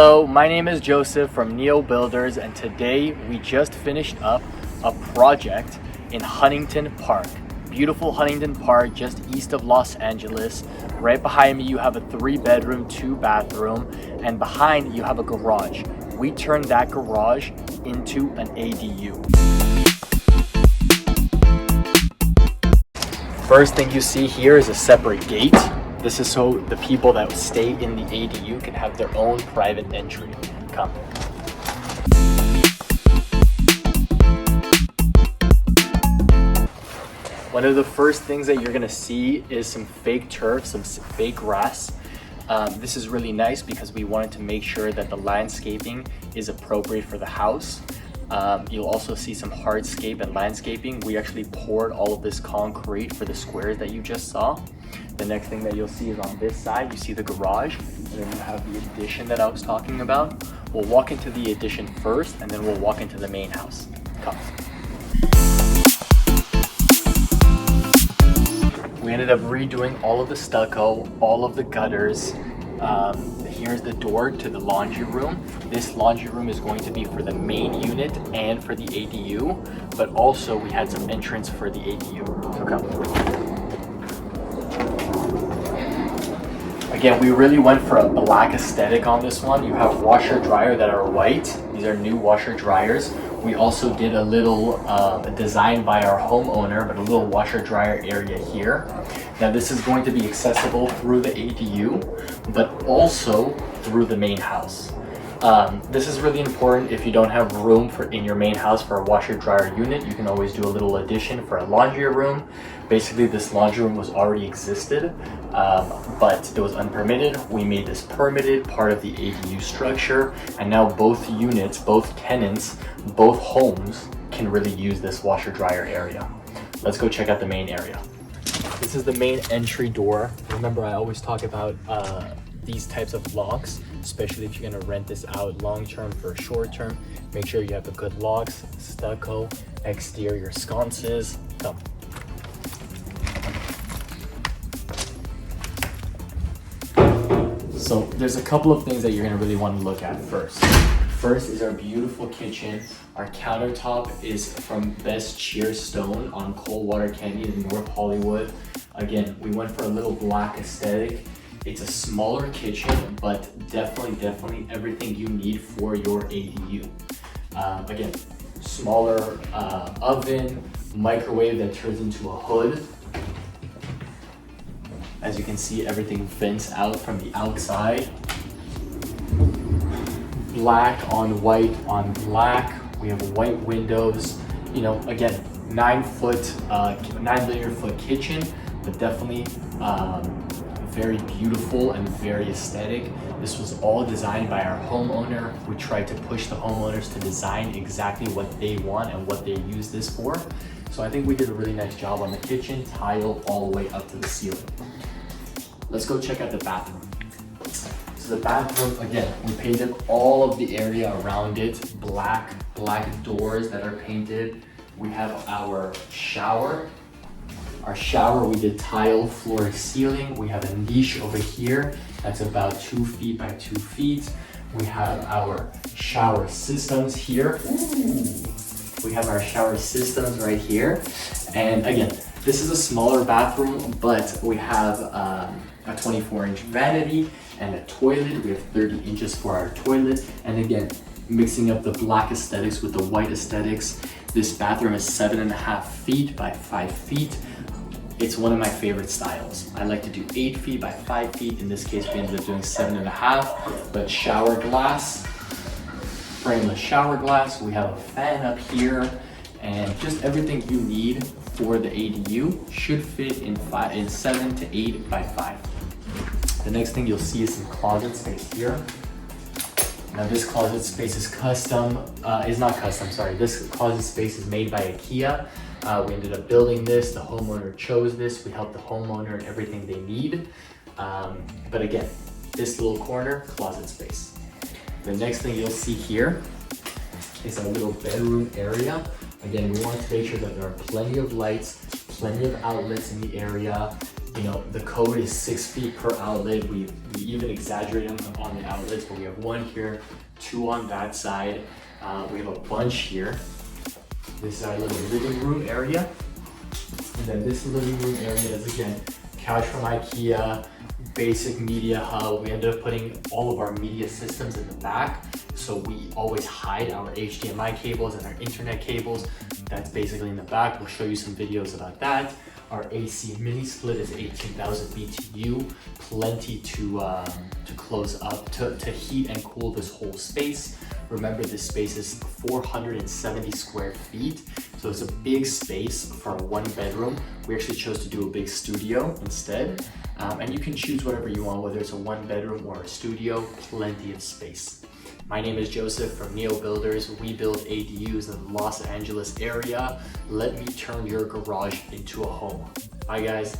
Hello, my name is Joseph from Neo Builders, and today we just finished up a project in Huntington Park. Beautiful Huntington Park, just east of Los Angeles. Right behind me you have a 3-bedroom, 2-bathroom, and behind you have a garage. We turned that garage into an ADU. First thing you see here is a separate gate. This is so the people that stay in the ADU can have their own private entry. Come. One of the first things that you're gonna see is some fake turf, some fake grass. This is really nice because we wanted to make sure that the landscaping is appropriate for the house. You'll also see some hardscape and landscaping. We actually poured all of this concrete for the squares that you just saw. The next thing that you'll see is on this side, you see the garage, and then you have the addition that I was talking about. We'll walk into the addition first, and then we'll walk into the main house. Come. We ended up redoing all of the stucco, all of the gutters. Here's the door to the laundry room. This laundry room is going to be for the main unit and for the ADU, but also we had some entrance for the ADU. So come. Again, we really went for a black aesthetic on this one. You have washer dryer that are white. These are new washer dryers. We also did a little design by our homeowner, but a little washer dryer area here. Now this is going to be accessible through the ADU, but also through the main house. This is really important if you don't have room in your main house for a washer dryer unit. You can always do a little addition for a laundry room. Basically, this laundry room was already existed, but it was unpermitted. We made this permitted, part of the ADU structure, and now both units, both tenants, both homes can really use this washer dryer area. Let's go check out the main area. This is the main entry door. Remember, I always talk about these types of locks, especially if you're gonna rent this out long-term for short-term. Make sure you have the good locks, stucco, exterior sconces. Come. So there's a couple of things that you're gonna really want to look at first. First is our beautiful kitchen. Our countertop is from Best Cheer Stone on Coldwater Canyon in North Hollywood. Again, we went for a little black aesthetic. It's a smaller kitchen, but definitely everything you need for your ADU. Again, smaller oven, microwave that turns into a hood. As you can see, everything vents out from the outside. Black on white on black. We have white windows. You know, again, 9 linear foot kitchen, but definitely very beautiful and very aesthetic. This was all designed by our homeowner. We tried to push the homeowners to design exactly what they want and what they use this for. So I think we did a really nice job on the kitchen, tile all the way up to the ceiling. Let's go check out the bathroom. So the bathroom, again, we painted all of the area around it, black doors that are painted. We have our shower. Our shower, we did tile, floor, ceiling. We have a niche over here that's about 2 feet by 2 feet. We have our shower systems here. We have our shower systems right here. And again, this is a smaller bathroom, but we have a 24-inch vanity and a toilet. We have 30 inches for our toilet. And again, mixing up the black aesthetics with the white aesthetics. This bathroom is 7.5 feet by 5 feet. It's one of my favorite styles. I like to do 8 feet by 5 feet. In this case, we ended up doing 7.5, but shower glass, frameless shower glass. We have a fan up here, and just everything you need for the ADU should fit in 7 to 8 by 5. The next thing you'll see is some closet space here. Now this closet space is this closet space is made by IKEA. We ended up building this, the homeowner chose this, we helped the homeowner in everything they need. But again, this little corner, closet space. The next thing you'll see here is our little bedroom area. Again, we want to make sure that there are plenty of lights, plenty of outlets in the area. You know, the code is 6 feet per outlet. We even exaggerate on the outlets, but we have 1 here, 2 on that side. We have a bunch here. This is our little living room area. And then this living room area is, again, couch from IKEA, basic media hub. We ended up putting all of our media systems in the back, so we always hide our HDMI cables and our internet cables. That's basically in the back. We'll show you some videos about that. Our AC mini split is 18,000 BTU, plenty to close up, to heat and cool this whole space. Remember, this space is 470 square feet, so it's a big space for a 1 bedroom. We actually chose to do a big studio instead, and you can choose whatever you want, whether it's a 1 bedroom or a studio, plenty of space. My name is Joseph from Neo Builders. We build ADUs in the Los Angeles area. Let me turn your garage into a home. Bye guys.